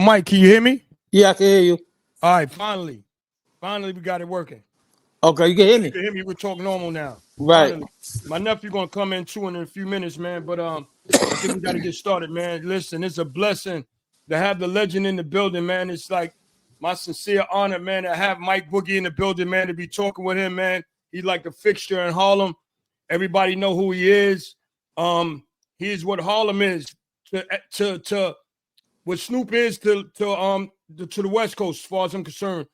Mike, can you hear me? Yeah, I can hear you. All right, finally we got it working. Okay, you can hear You me. can hear me. We're talking normal now. Right. Finally, my nephew gonna come in too in a few minutes, man. But I think we got to get started, man. Listen, it's a blessing to have the legend in the building, man. It's like my sincere honor, man, to have Mike Boogie in the building, man. To be talking with him, man. He's like a fixture in Harlem. Everybody know who he is. He is what Harlem is to what Snoop is to the West Coast, as far as I'm concerned.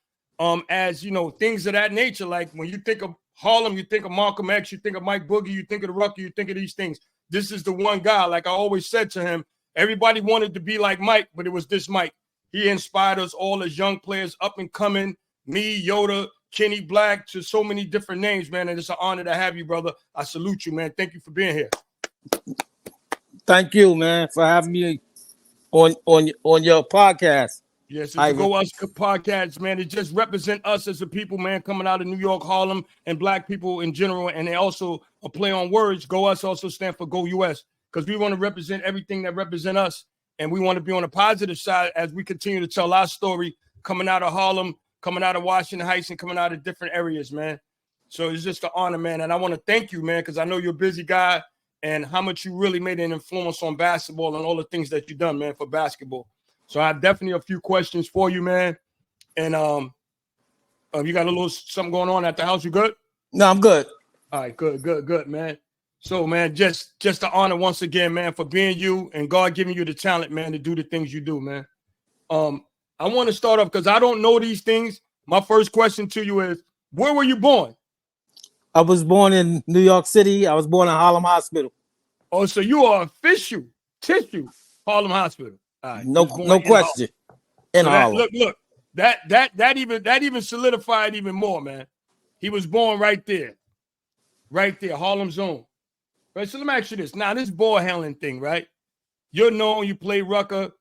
As you know, things of that nature. Like when you think of Harlem, you think of Malcolm X, you think of Mike Boogie, you think of the Rucker, you think of these things. This is the one guy. Like I always said to him, everybody wanted to be like Mike, but it was this Mike. He inspired us all as young players, up and coming. Me, Yoda, Kenny Black, to so many different names, man. And it's an honor to have you, brother. I salute you, man. Thank you for being here. Thank you, man, for having me on your podcast. Yes, it's the Go Us podcast, man. It just represent us as a people, man, coming out of New York, Harlem, and black people in general. And they also a play on words. Go Us also stand for Go US, because we want to represent everything that represent us. And we want to be on the positive side as we continue to tell our story coming out of Harlem, coming out of Washington Heights, and coming out of different areas, man. So it's just an honor, man. And I want to thank you, man, because I know you're a busy guy and how much you really made an influence on basketball and all the things that you've done, man, for basketball. So I have definitely a few questions for you, man. And you got a little something going on at the house. You good? No, I'm good. All right, good, man. So, man, just the honor once again, man, for being you and God giving you the talent, man, to do the things you do, man. I want to start off because I don't know these things. My first question to you is, where were you born? I was born in New York City. I was born in Harlem Hospital. Oh, so you are official tissue Harlem Hospital. Right. No question. In Harlem. Look, that even solidified even more, man. He was born right there, Harlem Zone. Right. So let me ask you this. Now, this ball handling thing, right? You're known, you play Rucker,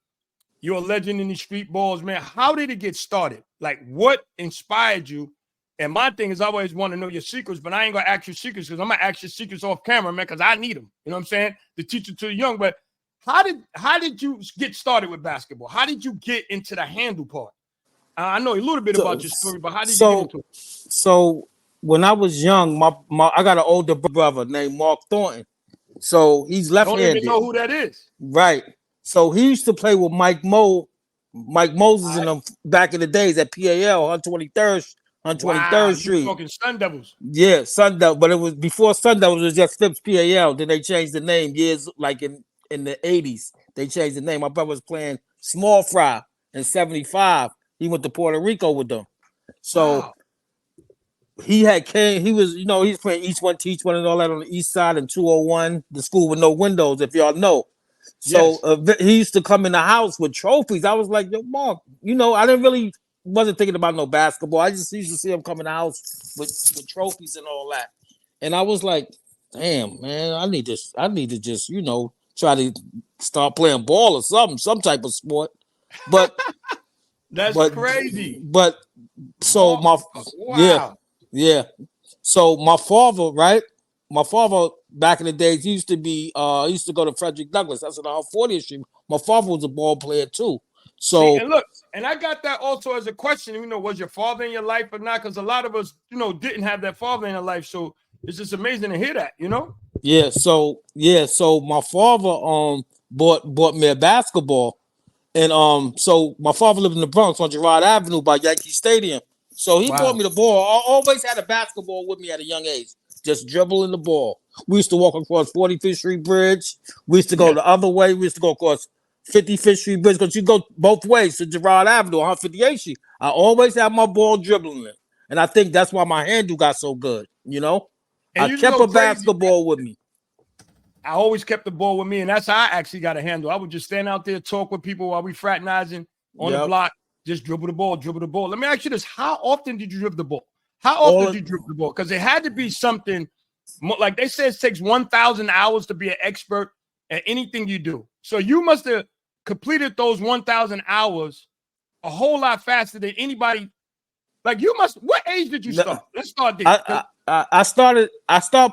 you're a legend in these street balls, man. How did it get started? Like, what inspired you? And my thing is, I always want to know your secrets, but I ain't gonna ask your secrets because I'm gonna ask your secrets off camera, man, because I need them. You know what I'm saying? To teach it to the young, but how did you get started with basketball? How did you get into the handle part? I know a little bit about your story, but how did you get into it? So when I was young, I got an older brother named Mark Thornton. So he's left-handed. Don't even know who that is. Right. So he used to play with Mike Moses and them back in the days at PAL, 123rd Street. You're talking Sun Devils. Yeah, Sun Devils. But it was before Sun Devils, it was just Phipps PAL. Then they changed the name years like in the 80s. They changed the name. My brother was playing small fry in 75. He went to Puerto Rico with them. So he was playing East One Teach One and all that on the east side in 201, the school with no windows, if y'all know. So he used to come in the house with trophies. I was like, yo, Mark, I wasn't thinking about no basketball. I just used to see him come in the house with trophies and all that. And I was like, damn, man, I need to just, try to start playing ball or something, some type of sport. But that's crazy. But so yeah. So my father, right? My father back in the days used to go to Frederick Douglass. That's on 40th Street. My father was a ball player too. So and look, and I got that also as a question. Was your father in your life or not? Because a lot of us, didn't have that father in their life. So it's just amazing to hear that, Yeah, so my father bought me a basketball, and so my father lived in the Bronx on Girard Avenue by Yankee Stadium. So he bought me the ball. I always had a basketball with me at a young age, just dribbling the ball. We used to walk across 45th Street Bridge. We used to go the other way. We used to go across 55th Street Bridge because you go both ways to Girard Avenue on 58th Street. I always had my ball dribbling it, and I think that's why my handle got so good. I kept a basketball with me. I always kept the ball with me, and that's how I actually got a handle. I would just stand out there, talk with people while we fraternizing on the block, just dribble the ball. Let me ask you this. How often did you dribble the ball? How often did you dribble the ball? Because it had to be something, like they say it takes 1,000 hours to be an expert at anything you do. So you must have completed those 1,000 hours a whole lot faster than anybody. Like what age did you start? Let's start there. I started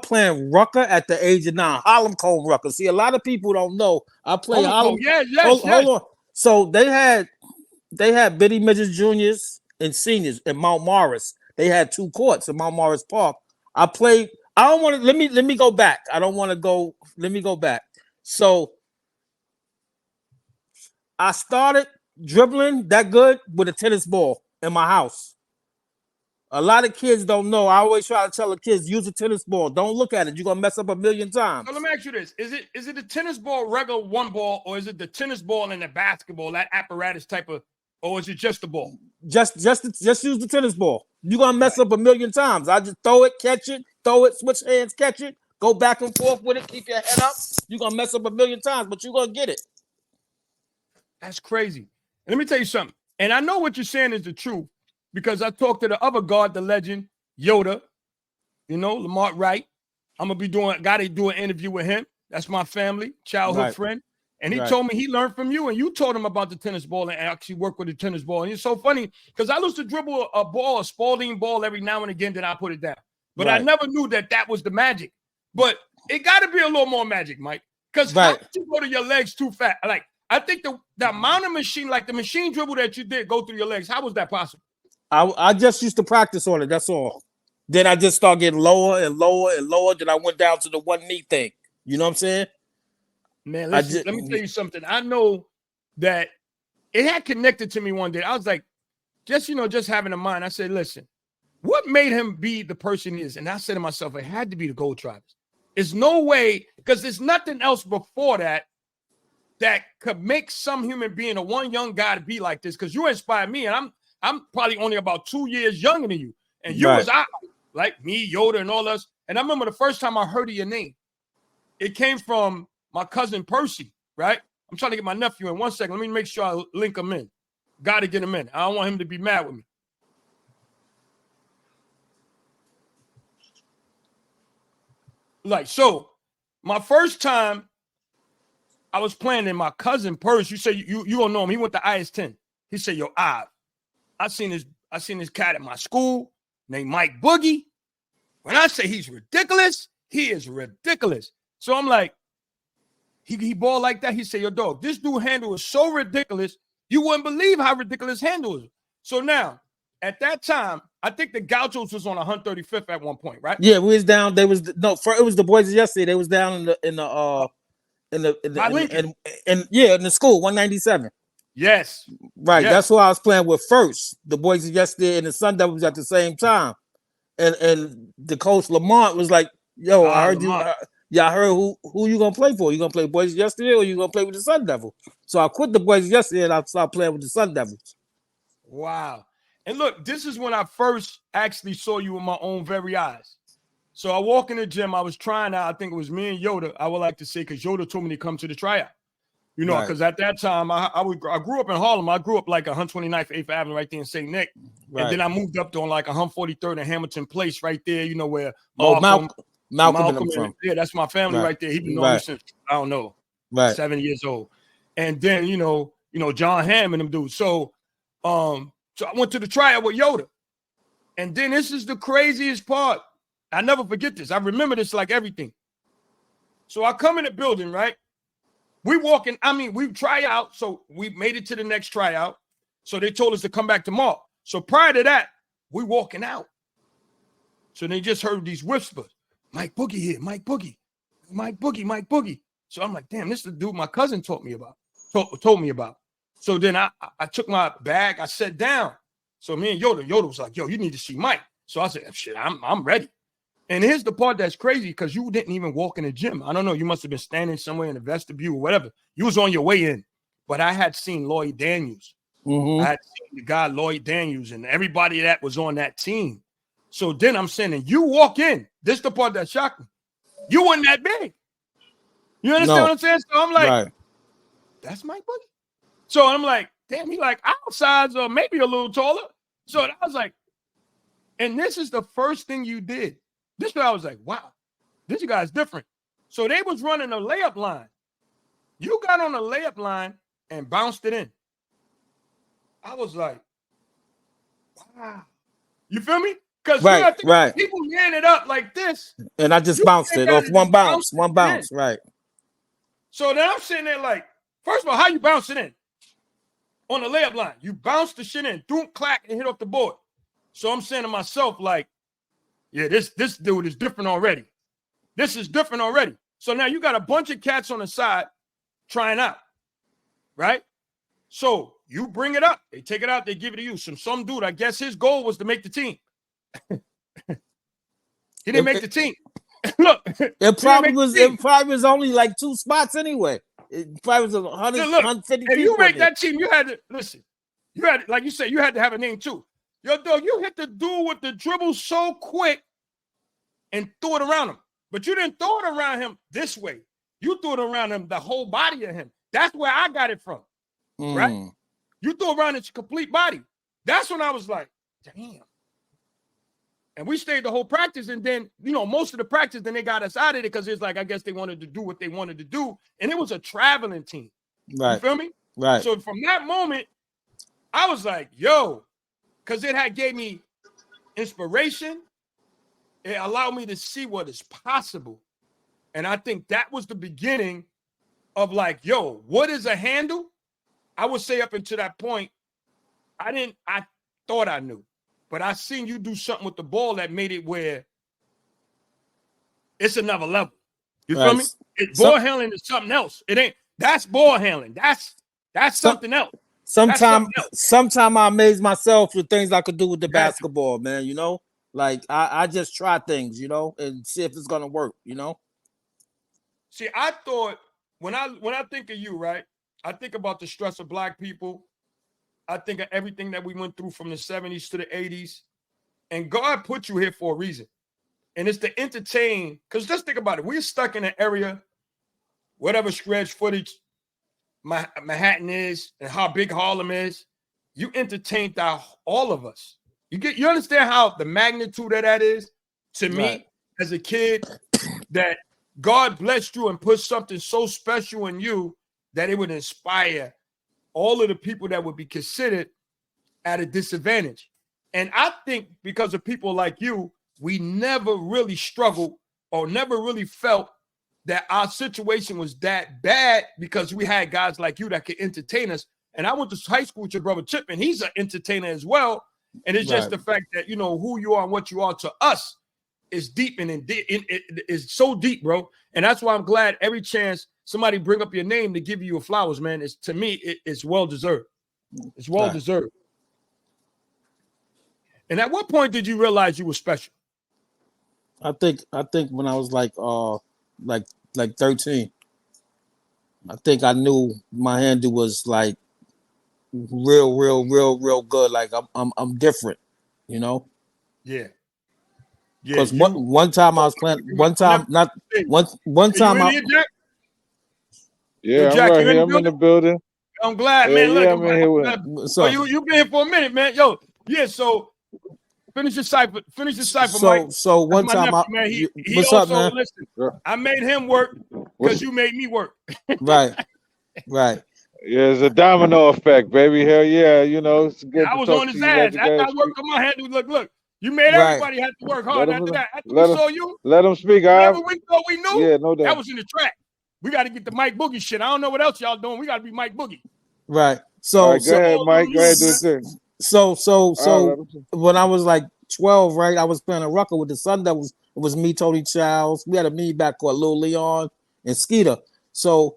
playing Rucker at the age of 9. Harlem Cone Rucker. See, a lot of people don't know. I played Harlem. Yes. Hold on. So they had they had bitty midgets, juniors, and seniors in Mount Morris. They had 2 courts in Mount Morris Park. I played. I don't want to. Let me go back. I don't want to go. Let me go back. So I started dribbling that good with a tennis ball in my house. A lot of kids don't know. I always try to tell the kids, use a tennis ball. Don't look at it. You're gonna mess up a million times. So let me ask you this: Is it the tennis ball, regular one ball, or is it the tennis ball and the basketball, that apparatus type of, or is it just the ball? Just use the tennis ball. You're gonna mess up a million times. I just throw it, catch it, throw it, switch hands, catch it, go back and forth with it, keep your head up. You're gonna mess up a million times, but you're gonna get it. That's crazy. And let me tell you something. And I know what you're saying is the truth, because I talked to the other guard, the legend, Yoda, Lamar Wright. I'm going to got to do an interview with him. That's my family, childhood friend. And he told me he learned from you, and you told him about the tennis ball and actually work with the tennis ball. And it's so funny because I used to dribble a ball, a Spalding ball every now and again, then I put it down. But I never knew that was the magic. But it got to be a little more magic, Mike, because how did you go to your legs too fast? Like, I think the amount of machine, like the machine dribble that you did go through your legs, how was that possible? I just used to practice on it. That's all. Then I just started getting lower and lower and lower. Then I went down to the one knee thing. You know what I'm saying? Man, listen, let me tell you something. I know that it had connected to me one day. I was like, just having a mind. I said, listen, what made him be the person he is? And I said to myself, it had to be the Gold Tribes. There's no way, because there's nothing else before that could make some human being or one young guy to be like this. Because you inspired me, and I'm probably only about 2 years younger than you. And you was out, like me, Yoda, and all us. And I remember the first time I heard of your name, it came from my cousin Percy, right? I'm trying to get my nephew in. 1 second. Let me make sure I link him in. Got to get him in. I don't want him to be mad with me. Like, so my first time I was playing in my cousin Percy. You say you don't know him. He went to IS-10. He said, yo, I seen this cat at my school named Mike Boogie. When I say he's ridiculous, he is ridiculous. So I'm like, he balled like that. He said, yo, dog, this dude handle is so ridiculous, you wouldn't believe how ridiculous handle is. So now, at that time, I think the Gauchos was on 135th at one point, right? Yeah, we was down. It was the boys yesterday. They was down in the school 197. Yes. Right. Yes. That's who I was playing with first. The boys yesterday and the Sun Devils at the same time. And the coach Lamont was like, yo, I heard Lamont. I heard who you gonna play for? You gonna play boys yesterday or you gonna play with the Sun Devil? So I quit the boys yesterday and I started playing with the Sun Devils. Wow. And look, this is when I first actually saw you with my own very eyes. So I walk in the gym, I was trying out, I think it was me and Yoda, I would like to say, because Yoda told me to come to the tryout. Because at that time, I grew up in Harlem. I grew up like 129th, 8th Avenue right there in St. Nick. Right. And then I moved up to like 143rd and Hamilton Place right there, where Malcolm and, yeah, that's my family right there. He been knowing me since, I don't know, 7 years old. And then, John Hamm and them dudes. So I went to the tryout with Yoda. And then this is the craziest part. I never forget this. I remember this like everything. So I come in the building, right? We try out. So we made it to the next tryout. So they told us to come back tomorrow. So prior to that, we walking out. So they just heard these whispers. Mike Boogie here, Mike Boogie, Mike Boogie, Mike Boogie. So I'm like, damn, this is the dude my cousin told me about. So then I took my bag, I sat down. So me and Yoda was like, yo, you need to see Mike. So I said, shit, I'm ready. And here's the part that's crazy, because you didn't even walk in the gym. I don't know. You must have been standing somewhere in the vestibule or whatever. You was on your way in. But I had seen Lloyd Daniels. I had seen the guy Lloyd Daniels and everybody that was on that team. So then I'm saying, and you walk in. This is the part that shocked me. You weren't that big. You understand what I'm saying? So I'm like, that's Mike Boogie. So I'm like, damn, he like outsides or maybe a little taller. So I was like, and this is the first thing you did. This guy was like, wow, this guy's different. So they was running a layup line. You got on a layup line and bounced it in. I was like, wow. You feel me? Because people ran it up like this. And I just bounced it off one bounce, right. So then I'm sitting there like, first of all, how you bounce it in? on the layup line. You bounce the shit in, don't clack, and hit off the board. So I'm saying to myself, like, yeah, this dude is different already. This is different already. So now you got a bunch of cats on the side trying out, right? So you bring it up. They take it out. They give it to you. Some dude, I guess his goal was to make the team. He didn't make the team. Look, it probably was only like 2 spots anyway. It probably was 100, look, 150 if people. you make that team, you had to listen. You had, like you said, you had to have a name too. Yo, dog, you hit the dude with the dribble so quick and threw it around him. But you didn't throw it around him this way. You threw it around him, the whole body of him. That's where I got it from, right? You threw around his complete body. That's when I was like, damn. And we stayed the whole practice. And then, most of the practice, then they got us out of it because it's like, I guess they wanted to do what they wanted to do. And it was a traveling team. Right. You feel me? Right. So from that moment, I was like, yo, because it had gave me inspiration. It allowed me to see what is possible. And I think that was the beginning of like, yo, what is a handle? I would say up until that point, I thought I knew. But I seen you do something with the ball that made it where it's another level. You feel me? Ball handling is something else. It ain't. That's ball handling. That's something else. Sometime I amaze myself with things I could do with the basketball, man. Like I just try things, and see if it's gonna work. See, I thought when I think of you, right? I think about the stress of Black people. I think of everything that we went through from the 70s to the 80s. And God put you here for a reason. And it's to entertain. Because just think about it. We're stuck in an area, whatever square footage Manhattan is and how big Harlem is. You entertained all of us. You understand how the magnitude of that is? To me, as a kid, that God blessed you and put something so special in you that it would inspire all of the people that would be considered at a disadvantage. And I think because of people like you, we never really struggled or never really felt that our situation was that bad because we had guys like you that could entertain us. And I went to high school with your brother Chip, and he's an entertainer as well. And it's just the fact that, who you are and what you are to us is deep and it is so deep, bro. And that's why I'm glad every chance somebody bring up your name to give you your flowers, man. To me, it's well deserved. It's well deserved. And at what point did you realize you were special? I think when I was like 13. I think I knew my handle was like real good. Like I'm different, Yeah. Because one time I was playing. One time Yeah, I'm right here. I'm in the building. I'm glad, man. Look, I'm in here with. So you've been here for a minute, man. Yo, yeah. So finish the cipher. Mike. So one time, man, he what's also, up, man? Listen, I made him work because you made me work. Right. Yeah, it's a domino effect, baby. Hell yeah, it's good. I was on his ass. After I worked on my hand, look. You made everybody have to work hard. After we saw you, let him speak. Whatever we thought we knew, yeah, no doubt. That was in the track. We got to get the Mike Boogie shit. I don't know what else y'all doing. We got to be Mike Boogie. Right. So go ahead, Mike. Go ahead, do it too. So when I was like 12, right, I was playing a rucker with the son. It was me, Tony Childs. We had a mini backcourt, Lil Leon and Skeeter. So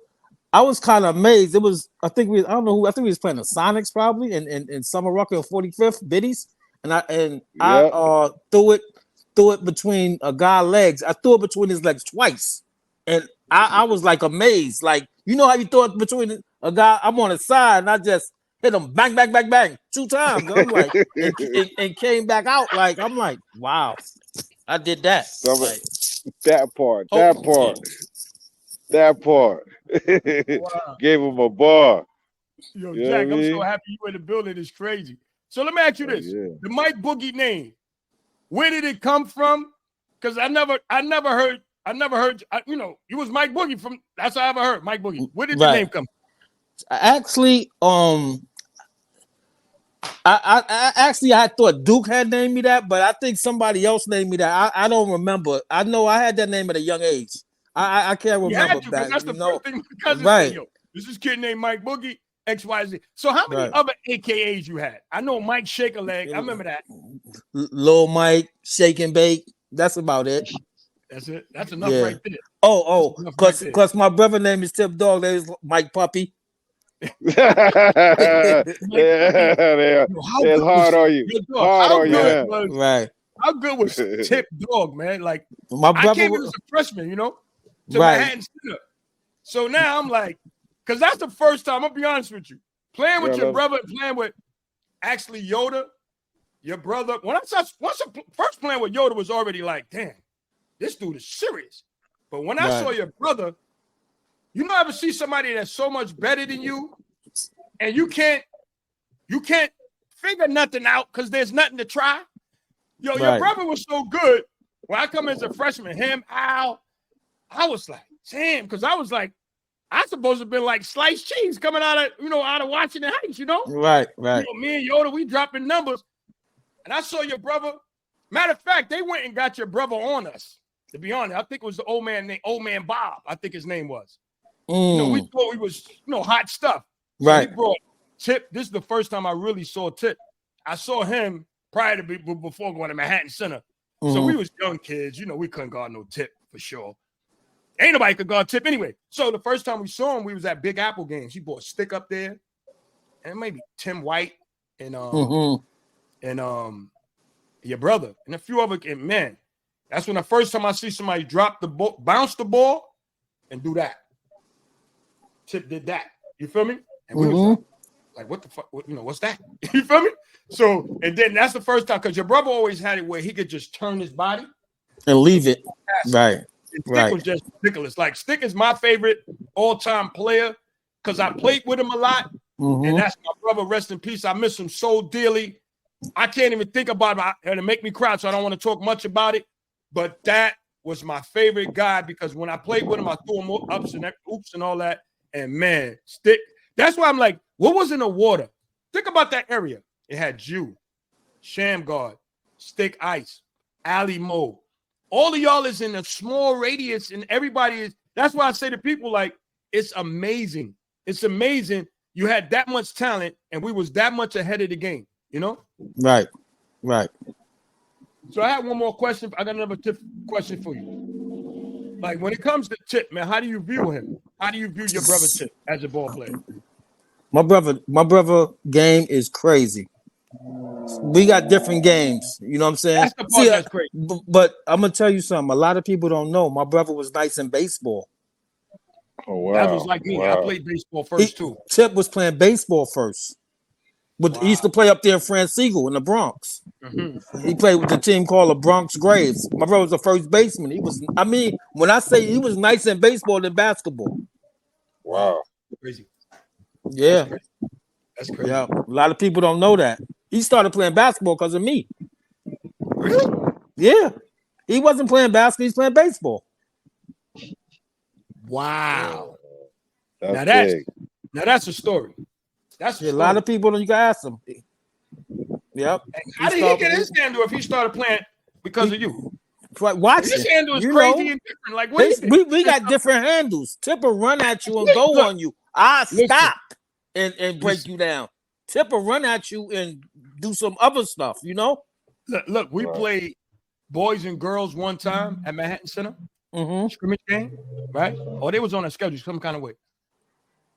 I was kind of amazed. I think we was playing the Sonics probably in Summer Rucker and 45th Biddies. I threw it between a guy's legs. I threw it between his legs twice. And I was like amazed. Like, how you throw it between a guy, I'm on his side, and I just hit him bang, bang, bang, bang 2 times. I'm like, and came back out. Like, I'm like, wow, I did that. Like, that part. Wow. Gave him a bar. Yo, Jack, I'm so happy you in the building. It's crazy. So let me ask you this: the Mike Boogie name, where did it come from? Because I never heard. You was Mike Boogie from. That's all I ever heard. Mike Boogie. Where did the name come from? Actually, I thought Duke had named me that, but I think somebody else named me that. I don't remember. I know I had that name at a young age. I can't remember that. That's the first thing my cousin said. Yo, this is kid named Mike Boogie. XYZ. So how many Right. other AKAs you had? I know Mike Shake a Leg. I remember that. Lil Mike, Shake and Bake. That's about it. That's it. That's enough Yeah. right there. Oh, That's enough right there. cause my brother name is Tip Dog. There's Mike Puppy. Yeah, Yo, how it's good hard was on you. your dog? Hard How on you. good Huh? was Right. how good was Tip Dog, man? Like My I brother came in was as a freshman, you know, to right. Manhattan Center. So now I'm like, because that's the first time, I'll be honest with you, playing with Yeah, your love- brother and playing with actually Yoda, your brother. When I first playing with Yoda was already like, damn, this dude is serious. But when I Right. saw your brother, you know, ever see somebody that's so much better than you, and you can't figure nothing out because there's nothing to try. Yo, your Right. brother was so good. When I come as a freshman, him, Al, I was like, damn, because I was like, I supposed to have been like sliced cheese coming out of Washington Heights, you know? Right. You Right. know, me and Yoda, we dropping numbers. And I saw your brother. Matter of fact, they went and got your brother on us. To be honest, I think it was the old man Bob. I think his name was. You know, we thought we was, hot stuff. So Right. he brought Tip. This is the first time I really saw Tip. I saw him prior to before going to Manhattan Center. So we was young kids. You know, we couldn't guard no Tip for sure. Ain't nobody could guard Tip anyway. So the first time we saw him, we was at Big Apple games. He brought Stick up there, and maybe Tim White and your brother and a few other. And man, that's when the first time I see somebody drop the ball, bounce the ball, and do that. Tip did that. You feel me? And we was like, what the fuck? What's that? You feel me? So, and then that's the first time, because your brother always had it where he could just turn his body and leave it. Right. And Stick was just ridiculous. Like, Stick is my favorite all-time player because I played with him a lot. And that's my brother. Rest in peace. I miss him so dearly. I can't even think about it. It'll make me cry, so I don't want to talk much about it. But that was my favorite guy because when I played with him, I threw him ups and oops and all that. And man, Stick. That's why I'm like, what was in the water? Think about that area. It had Jew, Shamgard, Stick Ice, Ali Mo. All of y'all is in a small radius, and everybody is. That's why I say to people, like, it's amazing. It's amazing. You had that much talent, and we was that much ahead of the game, you know? Right. Right. So I have one more question. I got another question for you. Like, when it comes to Tip, man, how do you view him? How do you view your brother Tip as a ball player? My brother game is crazy. We got different games. You know what I'm saying? That's the part that's crazy. But I'm gonna tell you something. A lot of people don't know. My brother was nice in baseball. Oh wow. That was like me. I played baseball first too. Tip was playing baseball first. He used to play up there in Francigel in the Bronx. He played with the team called the Bronx Graves. My brother was a first baseman. When I say he was nice in baseball than basketball. Wow. Crazy. Yeah. That's crazy. Yeah. A lot of people don't know that. He started playing basketball because of me. Really? Yeah. He wasn't playing basketball, he's playing baseball. Wow. That's big. Now that's a story. That's a lot of people, you can ask him. Yep. How did he get his handle if he started playing because of you? Watch his it. handle is crazy and different. Like, what we got different handles. Tip will run at you and go on you. I stop and break you down. Tip will run at you and do some other stuff, you know? Look, we played boys and girls one time at Manhattan Center. Scrimmage game, right? Or they was on a schedule some kind of way.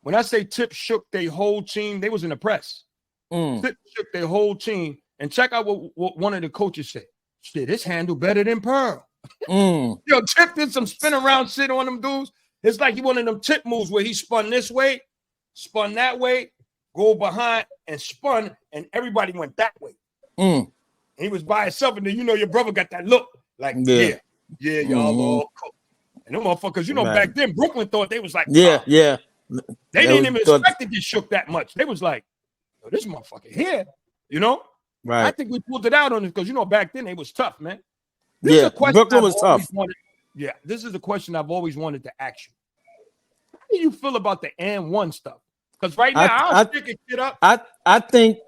When I say Tip shook their whole team, they was in the press. Tip shook their whole team. And check out what one of the coaches said. Shit, this handle better than Pearl. Yo, Tip did some spin around shit on them dudes. It's like he one of them Tip moves where he spun this way, spun that way, go behind and spun, and everybody went that way. He was by himself, and then your brother got that look like, yeah, y'all all cool. And them motherfuckers, back then Brooklyn thought they was like, yeah. They didn't even expect to get shook that much. They was like, oh, this motherfucker here, Right. I think we pulled it out on it because back then it was tough, man. Brooklyn was tough. This is a question I've always wanted to ask you. How do you feel about the and one stuff? Because right now I'll stick it shit up. I think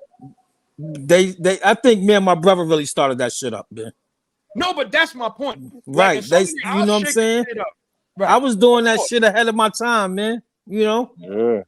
I think me and my brother really started that shit up, man. No, but that's my point. Right. Like, you know what I'm saying? Right. I was doing that shit ahead of my time, man. You know? Yeah.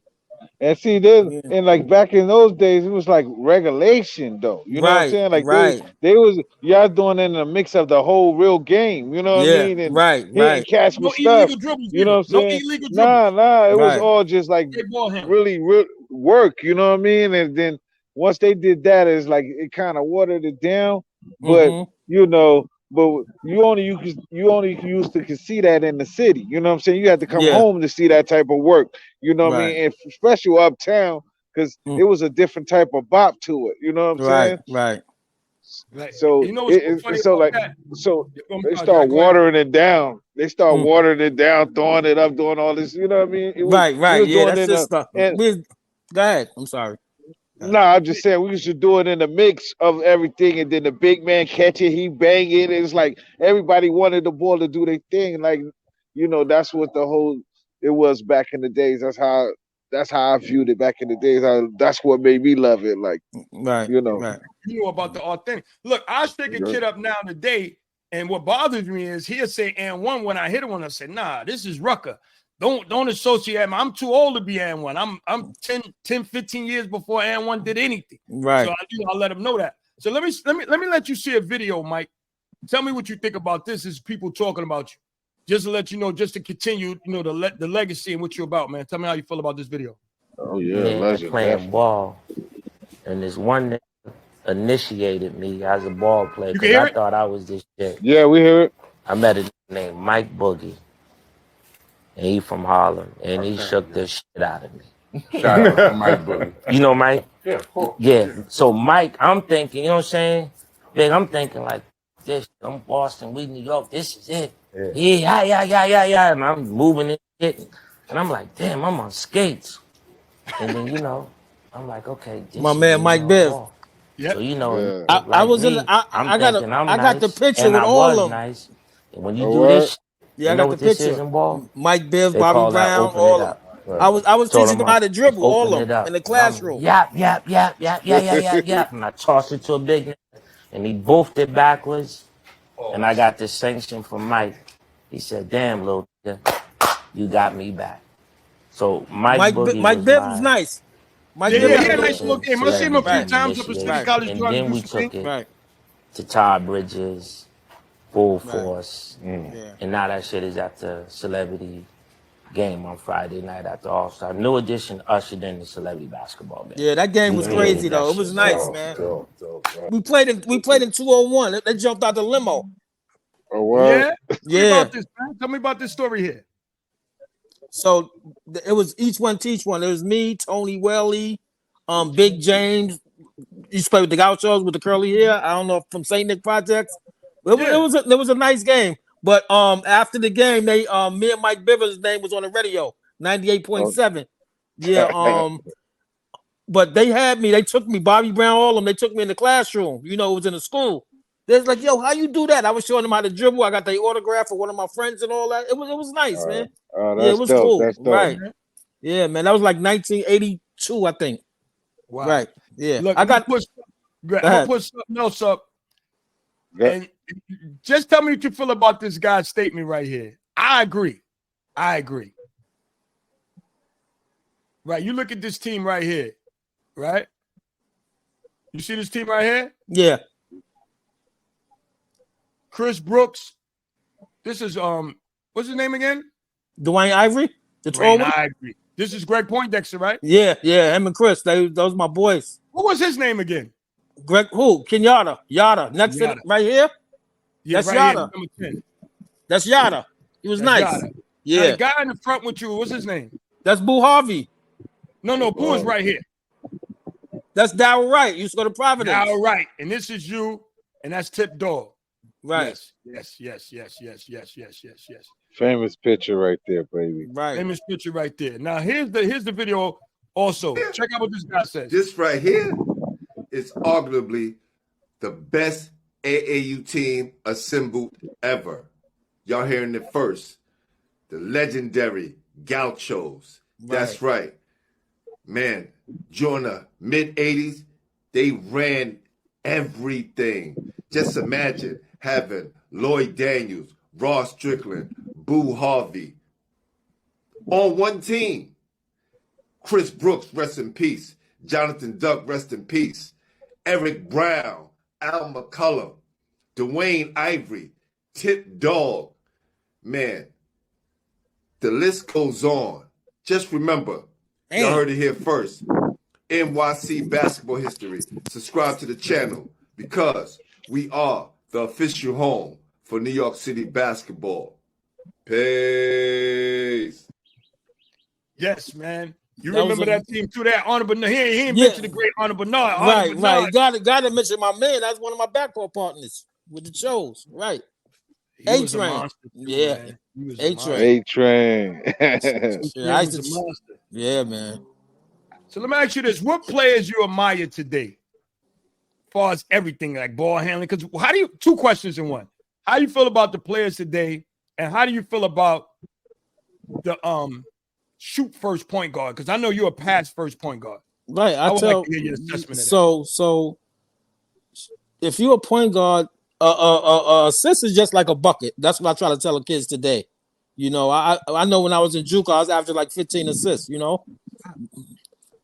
And see, then Yeah. and like back in those days, it was like regulation though. You know what I'm Right, saying? Like right. they was y'all doing it in a mix of the whole real game. You know what I Yeah, mean? And right, hitting right, cats No with stuff. illegal dribbles You know either. what I'm No saying? illegal Nah, dribbles. nah. It was right. all just like They ball handle. really real work. You know what I mean? And then once they did that, it's like it kind of watered it down. But Mm-hmm. you know, but you only used to see that in the city. You know what I'm saying? You had to come Yeah, home to see that type of work. You know what I right, mean? And especially uptown, because mm, it was a different type of bop to it. You know what I'm right, saying? right. Right. So You know what's so funny it's so about like that? so I'm they sorry, Jack. start Go ahead. watering it down. They start Mm, watering it down, throwing it up, doing all this. You know what I mean? right, We right. was Yeah, doing that's it in just a stuff. and Go ahead. I'm sorry. no, I'm just saying we used to do it in the mix of everything, and then the big man catch it, he bang it. It's like everybody wanted the ball to do their thing. Like, you know, that's what the whole it was back in the days. That's how I viewed it back in the days. That's what made me love it. Like, Right, you know. right. You know about the authentic. Look, I stick a kid up now today, and what bothers me is he'll say and one when I hit him, I say, nah, this is Rucker. Don't associate him. I'm too old to be and one. I'm 10, 15 years before and one did anything. Right. So I'll let him know that. So let me let you see a video, Mike. Tell me what you think about this. Is people talking about you? Just to let you know, just to continue, you know, the legacy and what you're about, man. Tell me how you feel about this video. Oh yeah, Yeah, legend, playing definitely. ball, and this one that initiated me as a ball player You can because hear I it? thought I was this shit. Yeah, we hear it. I met a nigga named Mike Boogie, and he from Harlem, and he shook the shit out of me. Shout out to Mike Boogie. You know Mike? Yeah, of course. Yeah. So Mike, I'm thinking, you know what I'm saying? Big, I'm thinking like this. I'm Boston, we New York. This is it. Yeah. And I'm moving and shit, and I'm like, damn, I'm on skates. And then I'm like, okay, My this is man really Mike my Biv. ball. Yep. So a Yeah. nigga I like was in. me, I'm thinking I'm I got the nice, picture and with I all was of them. nice. And when you Oh do this, what? shit, Yeah, you I know got the what this is picture. in ball? Mike Biv, They Bobby call that Brown, open it all of them. up. Right. I was Told teaching him them how to dribble, all open of it them up, in the and I'm classroom. yap. And I tossed it to a big nigga, and he boofed it backwards. And I got this sanction from Mike. He said, "Damn, little nigga, you got me back." So Mike Boogie Mike was Biv was my nice. Mike Biv Yeah, he had a had a little. nice little initiation, game. I seen him a celebrity few Right, dream times up at City initiation, right, College and trying to then do we some things. took it right, to Todd Bridges, Full right. Force, Yeah. and now that shit is at the celebrity game on Friday night at the All-Star. New edition ushered in the celebrity basketball game. Yeah, that game We was created crazy that though. It shit. was nice, So man. Dope. We played in 201. They jumped out the limo. Oh what? Yeah. Tell me Yeah. about this, man. Tell me about this story here. So it was each one teach one. It was me, Tony Welly, Big James. He used to play with the Gauchos with the curly hair. I don't know if from Saint Nick Projects. But Yeah. it was a nice game. But after the game, they me and Mike Bivers' name was on the radio, 98.7. Yeah. But they had me, they took me, Bobby Brown, all of them, they took me in the classroom. You know, it was in the school. They're like, yo, how you do that? I was showing them how to dribble. I got the autograph for one of my friends and all that. It was nice, man. Oh, Yeah, it that's was dope. cool. That's dope. Right. Yeah, man. That was like 1982, I think. Wow. Right. Yeah. Look, I I'm gonna got I'm gonna put something else up, Go- and just tell me what you feel about this guy's statement right here. I agree. Right. You look at this team right here, right? You see this team right here? yeah. Chris Brooks. This is what's his name again? Dwayne Ivory, the tall Dwayne one. Ivory. This is Greg Poindexter, right? Yeah, him and Chris. Those my boys. What was his name again? Greg who? Kenyatta. Yada. Next to Yada. right here. Yeah, That's right here, Yada. number 10. That's Yada. He was That's nice. Yada. Now, Yeah. the guy in the front with you, what's his name? That's Boo Harvey. No, Boo is right here. That's Darryl Wright. Used to go to Providence. All right. And this is you, and that's Tip Dog. Right. Yes. Famous picture right there, baby. Right. Famous picture right there. Now here's the video also. Check out what this guy says. This right here is arguably the best AAU team assembled ever. Y'all hearing it first. The legendary Gauchos. That's right. Man, during the mid-'80s, they ran everything. Just imagine having Lloyd Daniels, Ross Strickland, Boo Harvey on one team. Chris Brooks, rest in peace. Jonathan Duck, rest in peace. Eric Brown, Al McCullum, Dwayne Ivory, Tip Dog. Man, the list goes on. Just remember, y'all heard it here first. NYC basketball history. Subscribe to the channel because we are the official home for New York City basketball. Peace. Yes, man. You That remember was a- that team too? That Honorable Bernard. He ain't Yeah. mentioned the great Honorable Bernard. Honorable Right. Bernard, Gotta mention my man. That's one of my backcourt partners with the shows. Right. he was a A-Train. monster too, Yeah. man. He was A-Train. A-Train. A-Train Yeah, I was a used to, monster. yeah, man. So let me ask you this: what players you admire today, as far as everything like ball handling? Because how do you? Two questions in one. How do you feel about the players today, and how do you feel about the shoot first point guard? Because I know you're a pass first point guard. Right. I would like to hear your assessment of that. So if you're a point guard, assist is just like a bucket. That's what I try to tell the kids today. You know, I know when I was in JUCO, I was after like 15 assists, you know.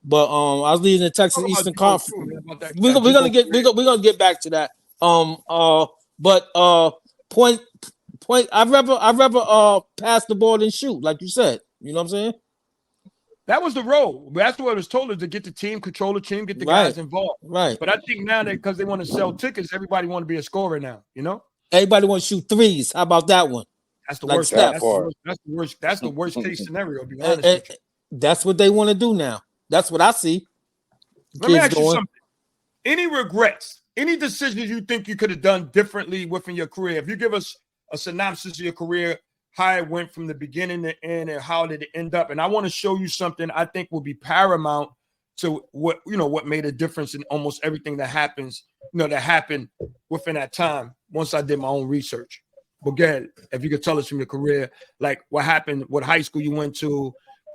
But I was leading the Texas Talk about Eastern JUCO Conference. too, man, about that- We're that gonna JUCO we're gonna get back to that. But point I'd rather pass the ball than shoot, like you said. You know what I'm saying? That was the role. That's what it was told us, to get the team, control the team, get the Right. guys involved. Right. But I think now that because they want to sell tickets, everybody want to be a scorer now. You know, Everybody want to shoot threes. How about that one? that's the Like worst. Steph. That's the worst. That's the worst. That's the worst case scenario. To be honest And with you. that's what they want to do now. That's what I see. Let me Kids ask you doing. something. Any regrets? Any decisions you think you could have done differently within your career? If you give us a synopsis of your career, how it went from the beginning to end, and how did it end up? And I want to show you something I think will be paramount to what made a difference in almost everything that happens. That happened within that time. Once I did my own research. But go ahead, if you could tell us from your career, like what happened, what high school you went to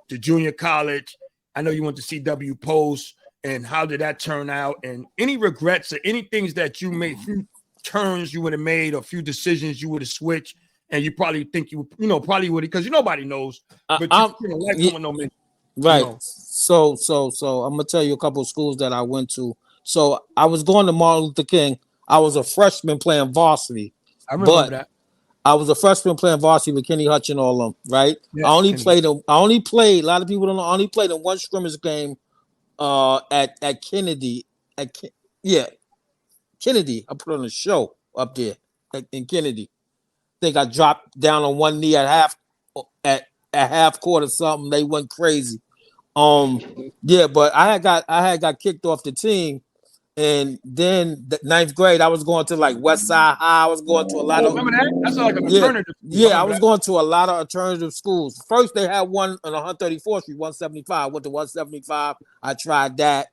junior college. I know you went to CW Post, and how did that turn out? And any regrets or any things that you made, few turns you would have made, or few decisions you would have switched, and you probably think probably would, because nobody knows. But life someone don't mention. Right. So I'm gonna tell you a couple of schools that I went to. So I was going to Martin Luther King. I was a freshman playing varsity. I remember that. I was a freshman playing varsity with Kenny Hutch and all them, right? Yeah, I only played, a lot of people don't know, I only played in one scrimmage game at Kennedy. Kennedy. I put on a show up there in Kennedy. I think I dropped down on one knee at half court or something. They went crazy. But I had got kicked off the team. And then the 9th grade, I was going to like West Side High. I was going to a lot of. Remember that? That's like an alternative. Yeah, I was going to a lot of alternative schools. First, they had one on 134th Street, 175. Went to 175. I tried that.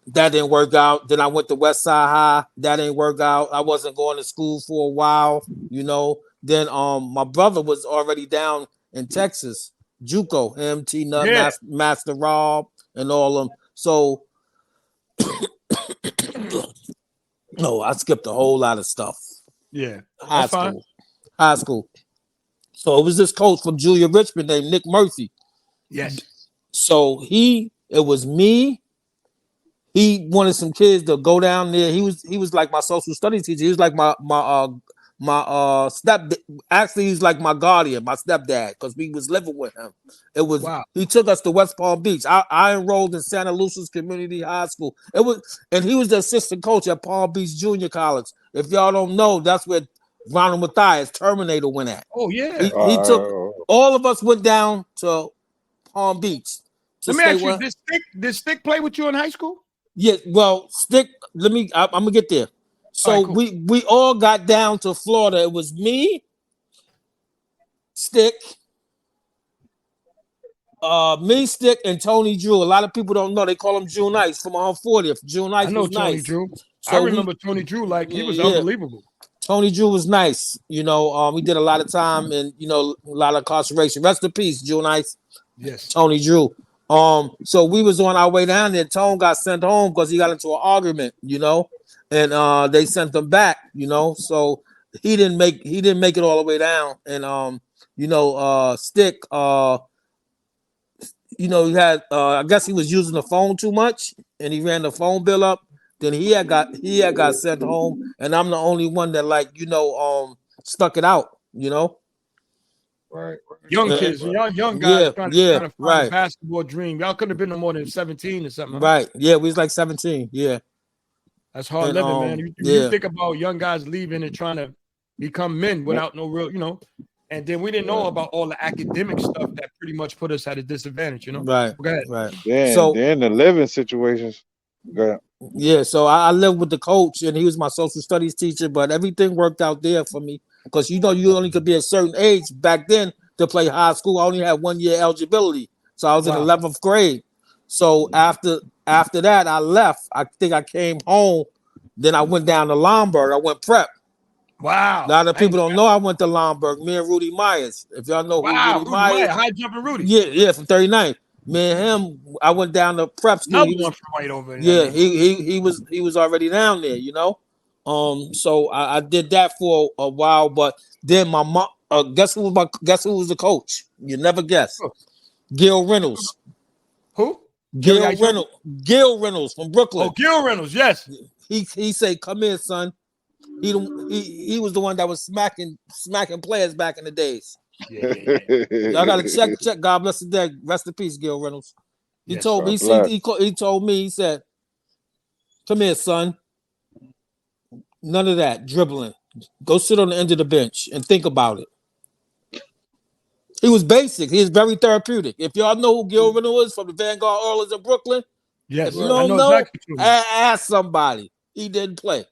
That didn't work out. Then I went to West Side High. That didn't work out. I wasn't going to school for a while, Then my brother was already down in Texas, JUCO, MT Nut, Master Rob, and all of them. So. No, I skipped a whole lot of stuff. Yeah. High school. So it was this coach from Julia Richmond named Nick Murphy. Yes. So it was me. He wanted some kids to go down there. He was like my social studies teacher. He was like my actually he's like my guardian, my stepdad, because we was living with him. He took us to West Palm Beach. I enrolled in Santa Lucia's Community High School. And he was the assistant coach at Palm Beach Junior College. If y'all don't know, that's where Ronald Mathias, Terminator, went at. Oh yeah. He took all of us went down to Palm Beach. Let me ask you, did Stick play with you in high school? Yeah, well, Stick, I'm gonna get there. So cool. we all got down to Florida. It was me, Stick, Stick, and Tony Drew. A lot of people don't know. They call him June Ice from 40th. June Ice was Tony nice. Drew. So I remember Tony Drew, like he was unbelievable. Tony Drew was nice. We did a lot of time and a lot of incarceration. Rest in peace, June Ice. Yes. Tony Drew. So we was on our way down there. Tone got sent home because he got into an argument, and they sent him back, So he didn't make it all the way down. And Stick, you know, he had I guess he was using the phone too much and he ran the phone bill up. Then he had got sent home, and I'm the only one that, like, you know, stuck it out, you know. Right. Young kids, young guys Yeah, trying yeah, to find a right, basketball dream. Y'all couldn't have been no more than 17 or something. Huh? right. Yeah, we was like 17. Yeah, That's hard and living, man. You yeah, think about young guys leaving and trying to become men without no real, you know. And then we didn't know about all the academic stuff that pretty much put us at a disadvantage, you know. right, Go ahead. right. Then So the living situations. Go ahead. yeah, so I lived with the coach, and he was my social studies teacher. But everything worked out there for me because, you know, you only could be a certain age back then to play high school. I only had 1 year eligibility, so I was in Wow. 11th grade. So after that, I left. I think I came home. Then I went down to Lombard. I went prep. Wow. A lot of people don't know I went to Lombard. Me and Rudy Myers. If y'all know who Wow. Rudy Rudy Meyer, Myers, high jumping Rudy. yeah, from 39th. Me and him, I went down to prep school. Another one from right over in that Yeah, neighborhood. he was already down there, you know. So I did that for a while, but then my mom, guess who was the coach? You never guess. Gil Reynolds. Who? Gil Reynolds from Brooklyn. Oh, Gil Reynolds, yes. He said, "Come here, son." He was the one that was smacking players back in the days. Yeah. Y'all gotta check. God bless the dead. Rest in peace, Gil Reynolds. He Yes, told me. He told me. He said, "Come here, son. None of that dribbling. Go sit on the end of the bench and think about it." He was basic. He was very therapeutic. If y'all know who Gil Reynolds is from the Vanguard Oilers in Brooklyn, yes, if you I don't know know, exactly who. ask somebody. He didn't play.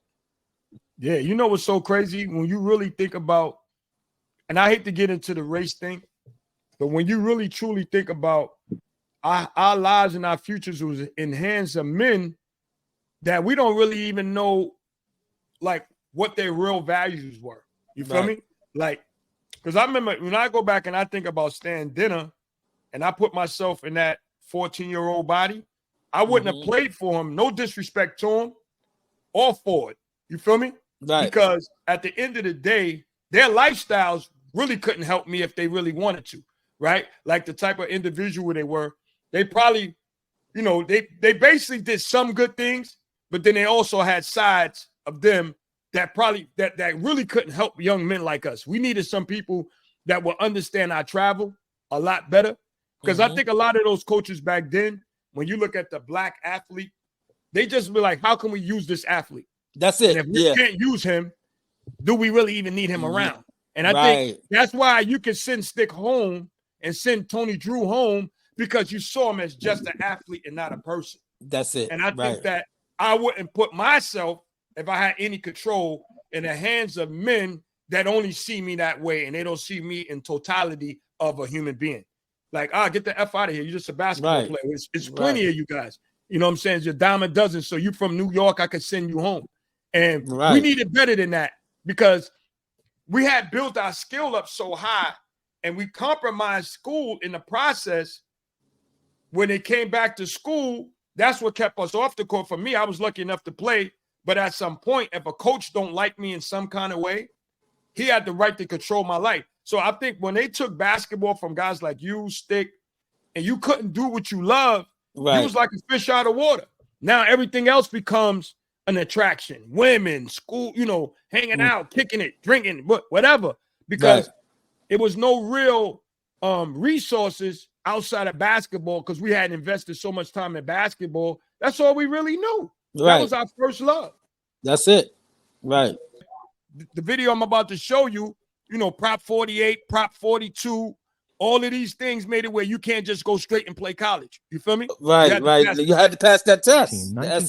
Yeah, you know what's so crazy when you really think about, and I hate to get into the race thing, but when you really truly think about our lives and our futures was in hands of men that we don't really even know, like, what their real values were. You feel me? Like, because I remember when I go back and I think about Stan Dinner and I put myself in that 14-year-old body, I wouldn't have played for him. No disrespect to him or for it. You feel me? Right. Because at the end of the day, their lifestyles really couldn't help me if they really wanted to, right? Like the type of individual they were, they probably, you know, they basically did some good things, but then they also had sides of them that probably that really couldn't help young men like us. We needed some people that will understand our travel a lot better. Because I think a lot of those coaches back then, when you look at the black athlete, they just be like, how can we use this athlete? That's it. And if we can't use him, do we really even need him around? And I think that's why you can send Stick home and send Tony Drew home, because you saw him as just an athlete and not a person. That's it. And I think that I wouldn't put myself, if I had any control, in the hands of men that only see me that way and they don't see me in totality of a human being. Like, get the F out of here. You're just a basketball player. It's plenty of you guys. You know what I'm saying? It's your dime a dozen. So you from New York, I could send you home. And we needed better than that, because we had built our skill up so high and we compromised school in the process. When it came back to school, that's what kept us off the court. For me, I was lucky enough to play. But at some point, if a coach don't like me in some kind of way, he had the right to control my life. So I think when they took basketball from guys like you, Stick, and you couldn't do what you love, you was like a fish out of water. Now everything else becomes an attraction. Women, school, you know, hanging out, kicking it, drinking, whatever. Because it was no real resources outside of basketball, because we hadn't invested so much time in basketball. That's all we really knew. That was our first love. That's it. Right. The video I'm about to show you, you know, Prop 48, Prop 42, all of these things made it where you can't just go straight and play college. You feel me? Right. You had to pass that test.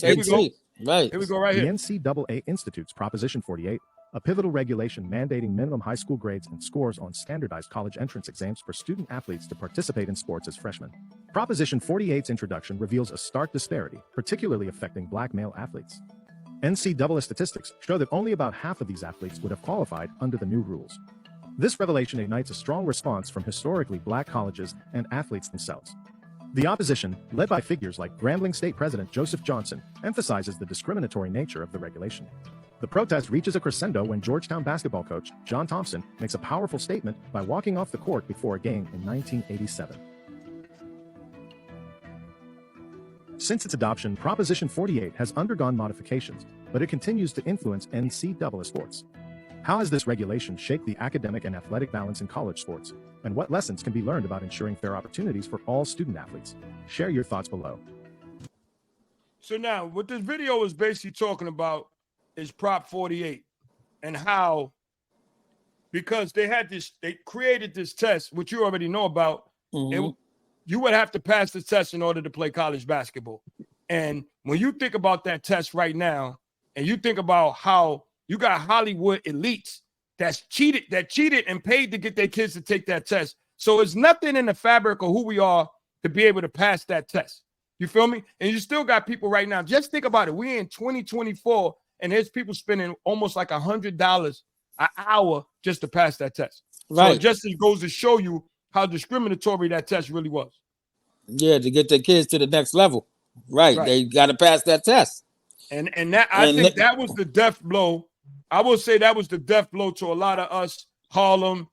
Here we go. Right. Here we go right here. The NCAA institutes Proposition 48, a pivotal regulation mandating minimum high school grades and scores on standardized college entrance exams for student athletes to participate in sports as freshmen. Proposition 48's introduction reveals a stark disparity, particularly affecting black male athletes. NCAA statistics show that only about half of these athletes would have qualified under the new rules. This revelation ignites a strong response from historically black colleges and athletes themselves. The opposition, led by figures like Grambling State President Joseph Johnson, emphasizes the discriminatory nature of the regulation. The protest reaches a crescendo when Georgetown basketball coach John Thompson makes a powerful statement by walking off the court before a game in 1987. Since its adoption, Proposition 48 has undergone modifications, but it continues to influence NCAA sports. How has this regulation shaped the academic and athletic balance in college sports? And what lessons can be learned about ensuring fair opportunities for all student athletes? Share your thoughts below. So now, what this video is basically talking about is Prop 48 and how, because they created this test, which you already know about, you would have to pass the test in order to play college basketball. And when you think about that test right now, and you think about how you got Hollywood elites that cheated and paid to get their kids to take that test. So it's nothing in the fabric of who we are to be able to pass that test. You feel me? And you still got people right now. Just think about it. We're in 2024, and there's people spending almost like $100 an hour just to pass that test. Right. So it just goes to show you how discriminatory that test really was. Yeah, to get their kids to the next level. Right. They got to pass that test. And that I think that was the death blow. I will say that was the death blow to a lot of us, Harlem,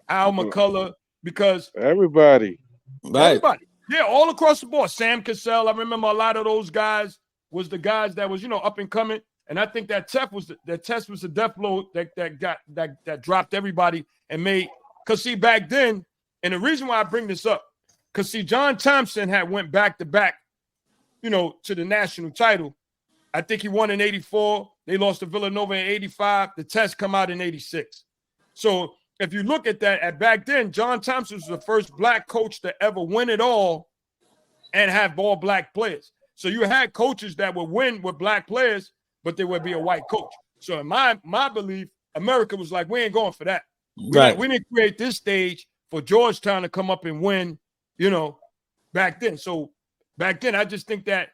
Al McCullough, because everybody. Yeah, all across the board. Sam Cassell, I remember a lot of those guys was the guys that was, up and coming. And I think that test was the death blow that dropped everybody and made, because see, back then, and the reason why I bring this up, because see, John Thompson had went back to back, to the national title. I think he won in 84. They lost to Villanova in 85. The test come out in 86. So if you look at that, at back then, John Thompson was the first black coach to ever win it all and have all black players. So you had coaches that would win with black players, but there would be a white coach. So in my belief, America was like, we ain't going for that. We didn't create this stage for Georgetown to come up and win, back then. So back then, I just think that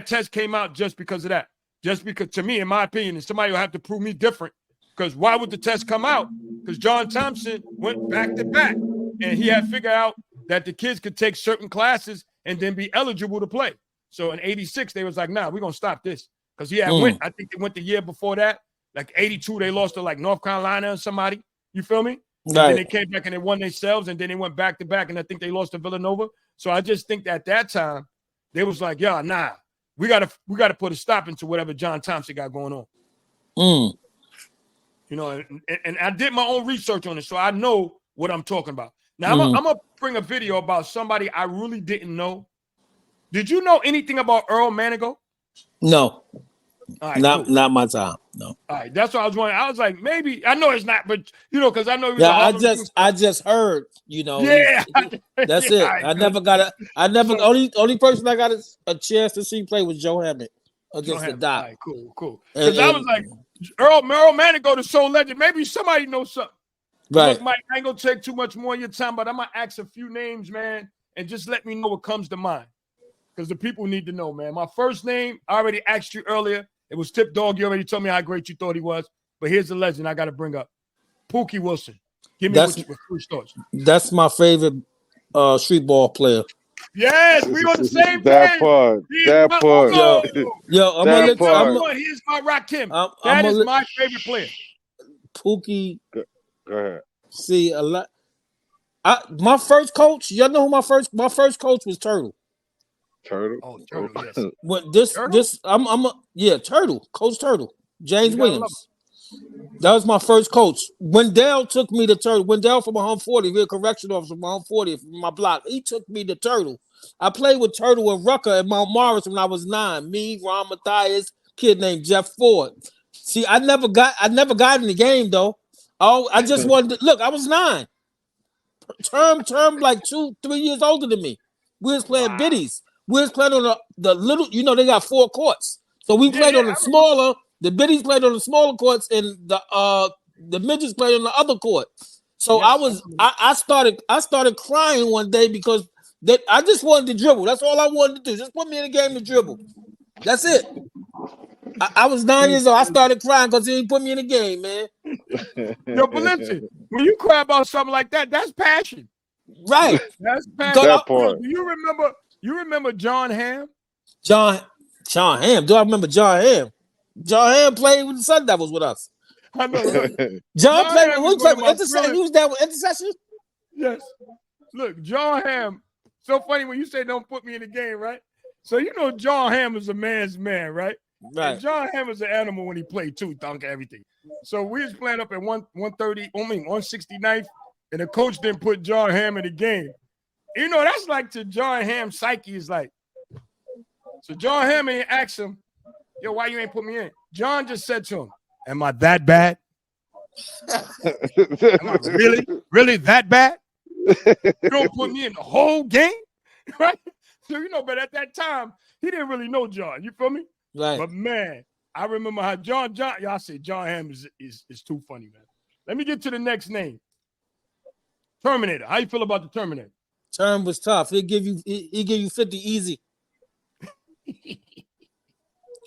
test came out just because of that. Just because, to me, in my opinion, and somebody will have to prove me different, because why would the test come out? Because John Thompson went back to back, and he had figured out that the kids could take certain classes and then be eligible to play. So in 86, they was like, nah, we're going to stop this. Because he had went, I think they went the year before that, like 82, they lost to like North Carolina or somebody. You feel me? And then they came back and they won themselves, and then they went back to back, and I think they lost to Villanova. So I just think that at that time, they was like, yeah, nah, we gotta put a stop into whatever John Thompson got going on. And I did my own research on it, so I know what I'm talking about. Now I'm gonna bring a video about somebody I really didn't know. Did you know anything about Earl Manigault? No. All right, not my time. No. All right, that's what I was wondering. I was like, maybe I know it's not, but because I know. I just heard. Yeah, that's it. I never got only person I got a chance to see play was Joe Hammond against the Dot. All right, cool. Because I was like, Earl Manigault is so legend. Maybe somebody knows something. Right, look, Mike, I ain't gonna take too much more of your time, but I'm gonna ask a few names, man, and just let me know what comes to mind, because the people need to know, man. My first name, I already asked you earlier. It was Tip Dog. You already told me how great you thought he was. But here's the legend I got to bring up. Pookie Wilson. Give me what your first thoughts. That's my favorite street ball player. Yes, we on the same page. That part. Here's my Rakim. That is my favorite player. Pookie. Go ahead. See, a lot. My first coach, y'all know who my first coach was Turtle. Turtle. Oh, Turtle, yes. What Turtle, Coach Turtle, James Williams. That was my first coach. Wendell took me to Turtle. Wendell from 140, real correction officer from 140 from my block. He took me to Turtle. I played with Turtle and Rucker at Mount Morris when I was 9. Me, Ron Mathias, kid named Jeff Ford. See, I never got in the game though. I just wanted to look. I was 9. Term like 2-3 years older than me. We was playing biddies. We was playing on the little, they got 4 courts. So we played on the smaller, the biddies played on the smaller courts, and the midgets played on the other court. So I started crying one day because I just wanted to dribble. That's all I wanted to do. Just put me in a game to dribble. That's it. I was 9 years old. I started crying because he didn't put me in a game, man. Yo, but listen, when you cry about something like that, that's passion. Right. That's passion. That part. Do you remember John Hamm? John Hamm. Do I remember John Hamm? John Hamm played with the Sun Devils with us. I know. John played with Intercession. He was there with Intercession. Yes. Look, John Hamm. So funny when you say don't put me in the game, right? So you know John Hammer's a man's man, right? Right. And John Hammer's an animal when he played too, dunk everything. So we was playing up at 169th, and the coach didn't put John Hamm in the game. You know, that's like to John Hamm's psyche is like. So John Hamm ain't asked him, yo, why you ain't put me in? John just said to him, am I that bad? Am I really that bad? You don't put me in the whole game, right? So you know, but at that time, he didn't really know John. You feel me? Right. But man, I remember how y'all say John Hamm is too funny, man. Let me get to the next name. Terminator. How you feel about the Terminator? Term was tough. He'll give you 50 easy.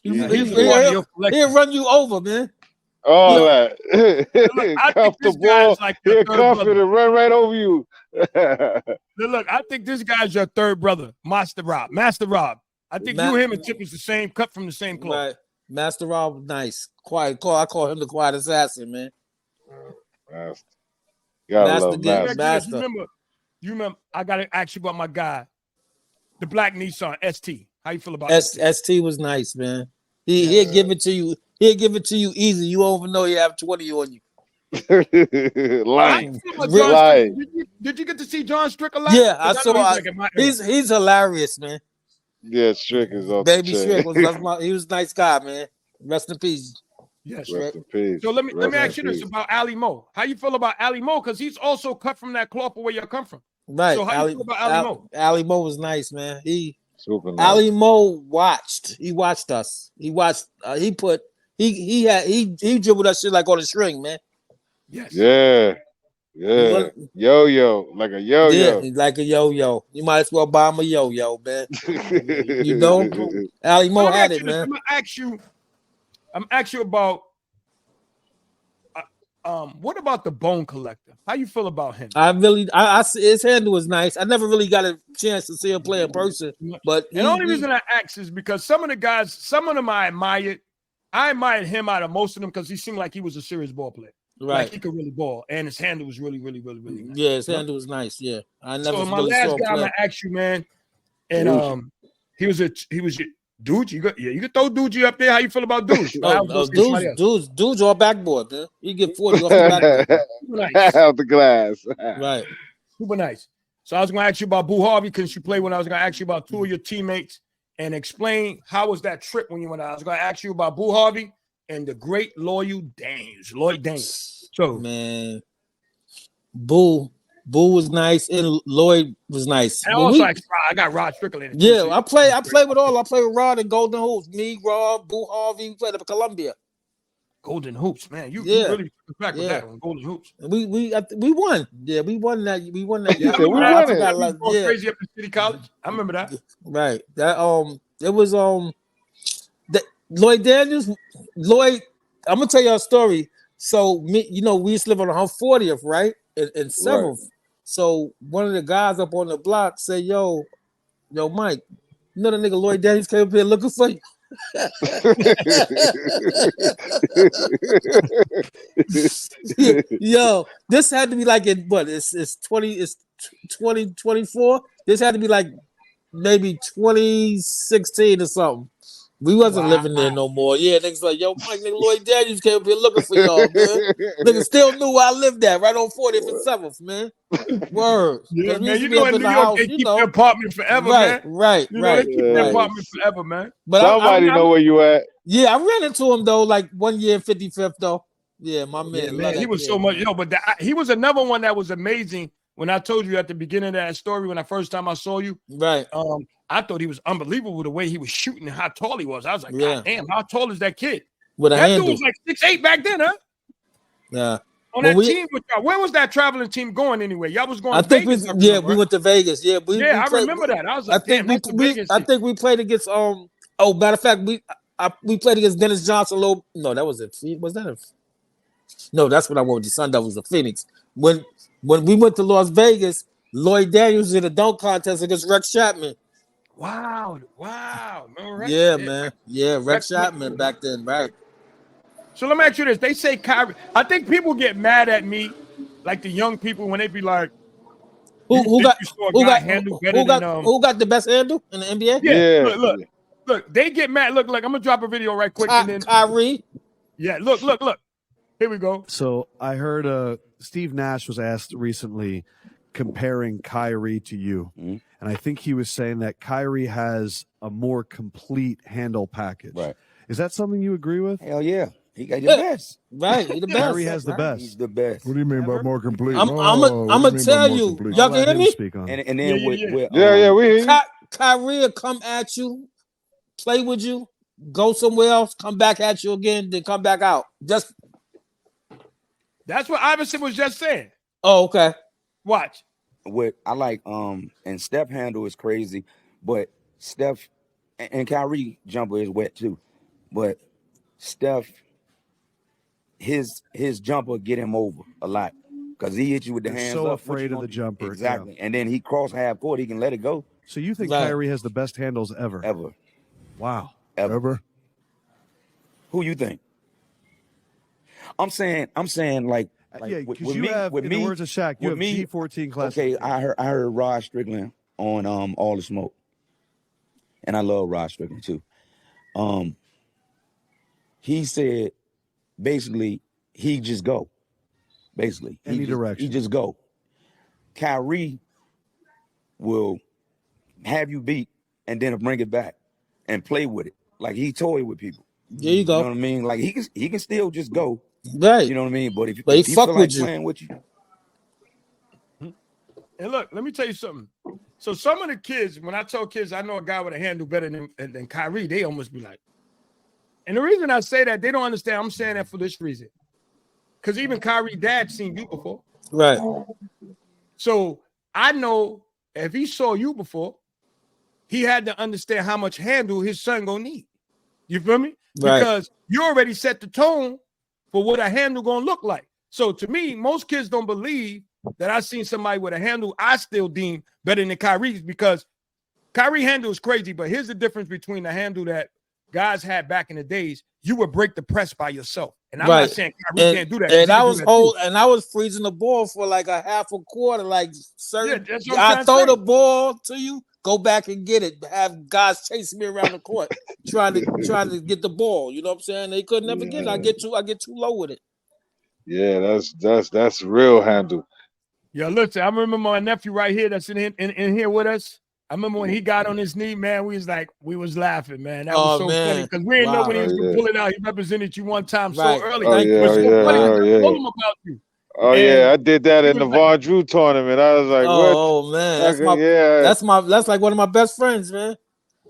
He'll run you over, man. All that. Cuff the ball. Like he'll cuff it and run right over you. Look, I think this guy's your third brother, Master Rob. I think you, him, and Tip is the same, cut from the same cloth. Right. Master Rob, nice. Quiet. I call him the quiet assassin, man. Master. Gotta love Master. You remember, I got to ask you about my guy, the black Nissan ST. How you feel about ST was nice, man. He'll give it to you. He'll give it to you easy. You won't even know you have 20 on you. Lying. Did you get to see John Strick a lot? Yeah, I saw. He's hilarious, man. Yeah, Strick is off Baby the Strick he was a nice guy, man. Rest in peace. Yes, rest in peace. So let me ask you this about Ali Mo. How you feel about Ali Mo? Because he's also cut from that cloth where you come from. Right. So how you feel about Ali Mo? Ali Mo was nice, man. Super nice. Ali Mo watched. He watched us. He watched. He dribbled that shit like on a string, man. Yes. Yeah. Yeah. Yo-yo. Like a yo-yo. Yeah, like a yo-yo. You might as well buy him a yo-yo, man. You know? Ali Mo had it, man. I'm gonna ask you about what about the Bone Collector? How you feel about him? His handle was nice. I never really got a chance to see him play in person, but the only reason I ask is because some of them I admired. I admired him out of most of them because he seemed like he was a serious ball player. Right. Like he could really ball, and his handle was really nice. Yeah, his handle was nice. Yeah, I never. So my last guy, I'm gonna ask you, man, and he was your Dude. You could throw Doogie up there. How you feel about Dude? Dude's all backboard, man. You get 40 off the backboard. Out the glass. Right. Super nice. So I was gonna ask you about Boo Harvey because you played when I was gonna ask you about two of your teammates and explain how was that trip when you went out. I was gonna ask you about Boo Harvey and the great Lloyd Daniels. So man, Boo was nice and Lloyd was nice. And also I got Rod Strickland. Yeah, I play with all. I play with Rod and Golden Hoops. Me, Rod, Boo Harvey. We played at Columbia. Golden Hoops, man. You really back with that one. Golden Hoops. We won. Yeah, we won that. We won that. Yeah, we won it. Crazy up in City College. I remember that. Right. That it was Lloyd Daniels. I'm gonna tell you a story. So we used to live on 140th, right? In 7th. Right. So one of the guys up on the block said, Yo, Mike, you know the nigga Lloyd Daniels came up here looking for you. Yo, this had to be like in what? It's 2024. This had to be like maybe 2016 or something. We wasn't living there no more. Yeah, niggas like, yo, Mike, nigga Lloyd Daniels came up here looking for y'all, man. Niggas still knew where I lived at, right on 40th and 7th, man. Word. Yeah, man, in New York, they keep their apartment forever, man. Right. They keep their apartment forever, man. But somebody know where you at. Yeah, I ran into him, though, like 1 year in 55th, though. Yeah, my man. Yeah, man, he was so much, but he was another one that was amazing. When I told you at the beginning of that story, when the first time I saw you, right? I thought he was unbelievable the way he was shooting and how tall he was. I was like, God damn, how tall is that kid? That dude was like 6'8" back then, huh? Yeah. On that team with y'all. Where was that traveling team going anyway? Y'all was going. I think we went to Vegas. Yeah, I remember that. I was like, I think we played against matter of fact, we played against Dennis Johnson. No, that was it. Was that No, that's what I went with the Sun Devils of Phoenix. When we went to Las Vegas, Lloyd Daniels did a dunk contest against Rex Chapman. Wow. Rex, man. Yeah, Rex Chapman back then, right? So let me ask you this. They say Kyrie. I think people get mad at me, like the young people, when they be like, Who If got you saw a guy handle better than who got the best handle in the NBA? Yeah, look, they get mad. Look, I'm gonna drop a video right quick and then Kyrie. Yeah, look. Here we go. So I heard Steve Nash was asked recently comparing Kyrie to you. Mm-hmm. And I think he was saying that Kyrie has a more complete handle package. Right. Is that something you agree with? Hell yeah. He got the best. Right, he the best. Kyrie has the best. He's the best. What do you mean by more complete? I'm gonna tell you. Y'all can hear me? Speak on it. And then we hear you. Kyrie will come at you, play with you, go somewhere else, come back at you again, then come back out. That's what Iverson was just saying. Oh, okay. Watch. What I like, and Steph handle is crazy, but Steph and Kyrie jumper is wet too. But Steph, his jumper get him over a lot because he hit you with the hands so up. afraid of the jumper. Exactly. Yeah. And then he cross half court, he can let it go. So you think Kyrie has the best handles ever? Ever. Wow. Ever. Who you think? I'm saying like yeah, with because you me, have, with in me, the words of Shaq, you have me, G14 class. Okay, I heard Rod Strickland on All the Smoke. And I love Rod Strickland too. He said basically he just go. Basically. Any direction. He just go. Kyrie will have you beat and then bring it back and play with it. Like he toy with people. There you go. You know what I mean? Like he can still just go. Right. You know what I mean? But if he he fuck feel with like you. playing with you. And look, let me tell you something. So some of the kids, when I tell kids I know a guy with a handle better than Kyrie, they almost be like, and the reason I say that, they don't understand. I'm saying that for this reason. Because even Kyrie dad seen you before. Right. So I know if he saw you before, he had to understand how much handle his son gonna need. You feel me? Right. Because you already set the tone for what a handle gonna look like. So to me, most kids don't believe that I seen somebody with a handle I still deem better than Kyrie's, because Kyrie handle is crazy. But here's the difference between the handle that guys had back in the days. You would break the press by yourself. And I'm not saying Kyrie can't do that. And I was freezing the ball for like a half a quarter. Like, sir, I throw the ball to you, go back and get it. Have guys chasing me around the court, trying to get the ball. You know what I'm saying? They couldn't never get it. I get too low with it. Yeah, that's real handle. Yeah, listen, I remember my nephew right here that's in here with us. I remember when he got on his knee, man, we was laughing, man. That was so funny because we didn't know when he was going to pull it out. He represented you one time so early. Oh, yeah, I told him about you. Oh, yeah, I did that in the Von Drew tournament. I was like, what? Oh, man, that's like one of my best friends, man.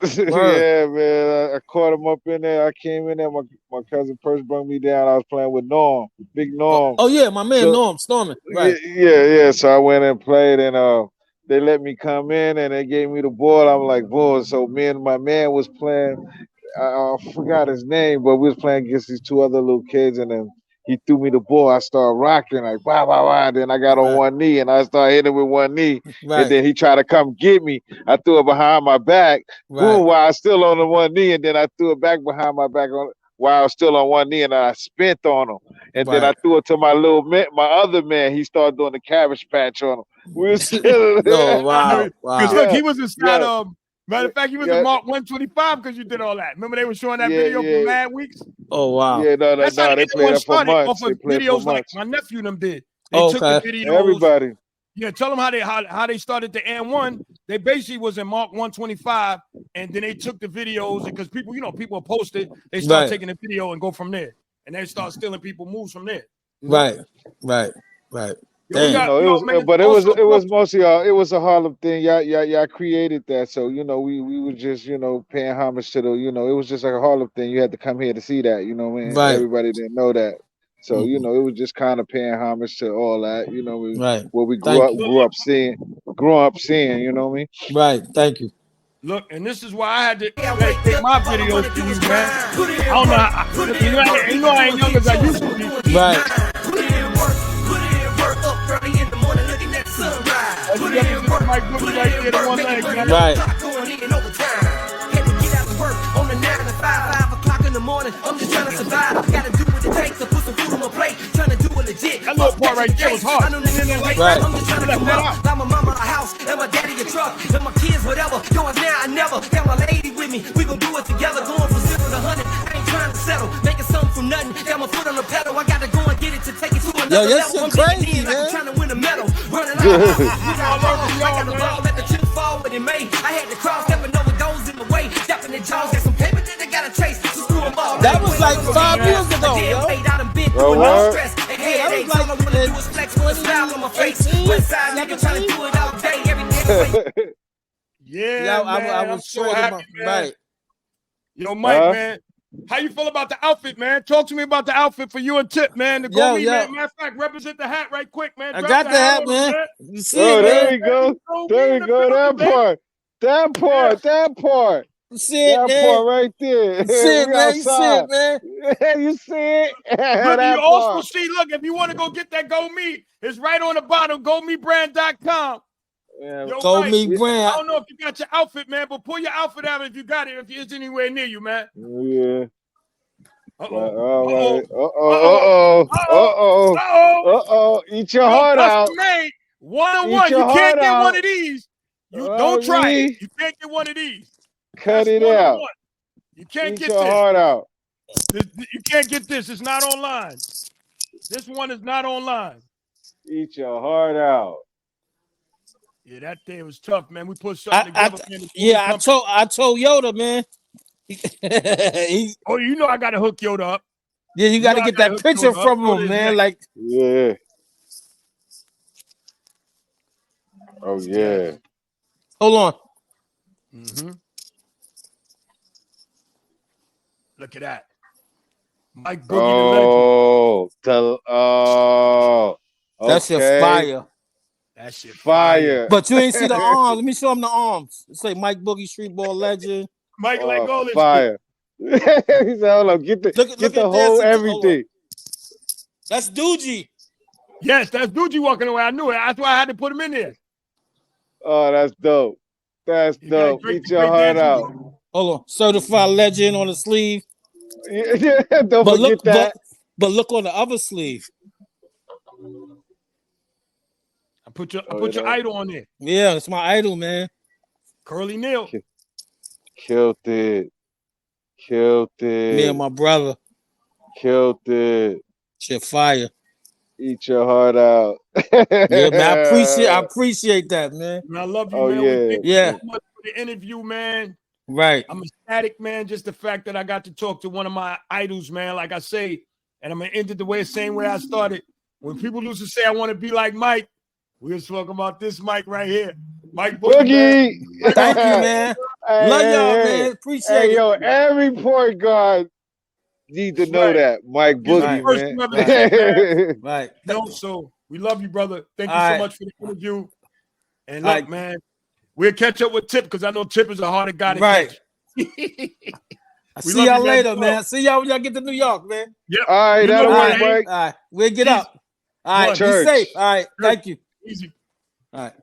Yeah, man, I caught him up in there. I came in there. My cousin first brought me down. I was playing with Norm, Big Norm. Oh yeah, my man Norm Storman. Right. Yeah. So I went and played, and they let me come in, and they gave me the ball. I'm like, boom. So me and my man was playing. I forgot his name, but we was playing against these two other little kids, and then he threw me the ball. I started rocking like bah, bah, bah. Then I got on one knee and I started hitting with one knee. And then he tried to come get me. I threw it behind my back. Boom, while I was still on the one knee, and then I threw it back behind my back while I was still on one knee, and I spent on him. And then I threw it to my other man. He started doing the cabbage patch on him. We were still wow. Because look, he was inside of. Matter of fact, he was in Mark 125 because you did all that. Remember they were showing that video for Mad Weeks? Oh, wow. Yeah, no, they played it for months. Off of videos like my nephew them did. They took the videos. Everybody. Yeah, tell them how they started the N1. They basically was in Mark 125, and then they took the videos because people posted. They start taking the video and go from there. And they start stealing people moves from there. Right. It was mostly it was a Harlem thing. Y'all created that, so we were just paying homage to the it was just like a Harlem thing. You had to come here to see that, man. Right. Everybody didn't know that, so it was just kind of paying homage to all that, what we grew up seeing. You know what I mean? Right. Thank you. Look, and this is why I had to take my videos to you, man. I don't know how, I ain't young as I used to be. Right. Right. I'm just trying to survive. Gotta do what it takes to put some food on my plate. Trying to do it legit. That little part right there was hard. I'm just trying to come out. My mama, truck. And my kids, whatever. Going now, I never. Got my lady with me. We gon' do it together. Going from 0 to 100. I ain't trying to settle. Making something from nothing. Got my foot on the pedal. I gotta go and get it to take it to another level. I'm crazy, like I'm trying to win a medal. Running out. I got the ball at the chip forward in May. I had to cross, stepping over those in the way. Stepping in jaws, got some paper that I gotta chase. So screw 'em all. That was like 5 years ago, yo. Bro, what? Stress. And headaches. All I wanna do is flex with a smile on my face. West side nigga trying to do it all day, every day. Yeah, man. I'm so happy, man. Right. Yo, Mike, man. How you feel about the outfit, man? Talk to me about the outfit for you and Tip, man. The Go Me, man. Matter of fact, represent the hat right quick, man. I got the hat, man. You see it, there man. we go. There we go. That part. That part. That part. You see it, that man. part right there. You see it, man. You see it, man. You see it. But you also see, look, if you want to go get that Go Me, it's right on the bottom, GoMeBrand.com. Yeah, Yo, Go Mike, Me Brand. I don't know if you got your outfit, man, but pull your outfit out if you got it, if it's anywhere near you, man. Yeah. Uh-oh. Uh-oh. Eat your heart out. One-on-one. You can't get one of these. You don't try it. You can't get one of these. Cut it out. You can't get your this. heart out. You can't get this. It's not online. This one is not online. Eat your heart out. Yeah, that day was tough, man. We put something together. I told Yoda, man. Oh, you know I gotta hook Yoda up. Yeah, you gotta get that picture from him, man. Like, yeah. Oh yeah. Hold on. Look at that. Mike Boogie the legend. Okay. That shit fire. That shit fire. But you ain't see the arms. Let me show him the arms. It say Mike Boogie, Streetball Legend. Mike like all this fire. He said, hold on, get the whole everything. That's Doogie. Yes, that's Doogie walking away. I knew it. That's why I had to put him in there. Oh, that's dope. That's dope. Eat your heart out. Hold on. Certified Legend on the sleeve. Yeah, don't forget that. But look on the other sleeve. I put your idol on there. Yeah, it's my idol, man. Curly Neal. Killed it. Me and my brother. Killed it. Shit fire. Eat your heart out. Yeah, man. I appreciate that, man. And I love you, man. Yeah. So much for the interview, man. Right. I'm ecstatic, man. Just the fact that I got to talk to one of my idols, man. Like I say, and I'm gonna end it the same way I started. When people used to say I want to be like Mike, we was talking about this Mike right here. Mike Boogie. Thank you, man. Love y'all, man. Appreciate it. Yo, every point guard need to know that. Mike Boogie, man. Right. No, so we love you, brother. Thank you so much for the interview. And look, man, we'll catch up with Tip because I know Tip is a harder guy to catch. I see y'all later, man. See y'all when y'all get to New York, man. Yep. All right, that'll work, Mike. All right, we'll get up. All right, be safe. All right, thank you. Easy. All right.